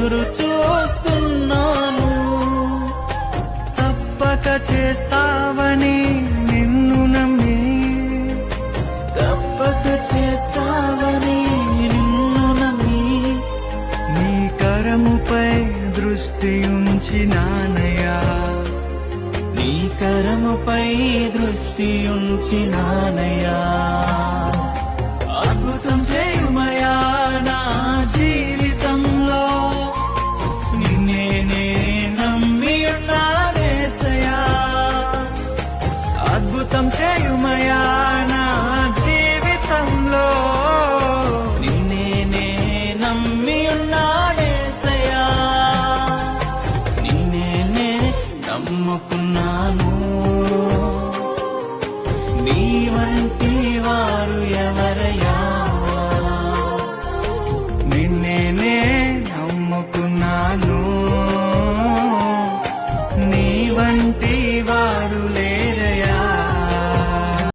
ఎదురు చూస్తున్నాను. తప్పక చేస్తావని నిన్ను నమ్మి, తప్పక చేస్తావని నిన్ను నమ్మి, నీ కరముపై దృష్టి ఉంచినానయ్యా, నీ కరముపై దృష్టి ఉంచినానయ్యా. అద్భుతం చేయుమయా నా జీవితంలో, నిన్నే నే నమ్మి ఉన్నానేసయ్యా. అద్భుతం చేయుమయా నా జీవితంలో, నిన్నే నే నమ్మి ఉన్నానేసయ్యా. నిన్నే నే నమ్ముకున్నాను, నీ వంటి వారు ఎవరయ్యా. నిన్నే నే నమ్ముకున్నాను, నీ వంటి వారు లేరయ్యా.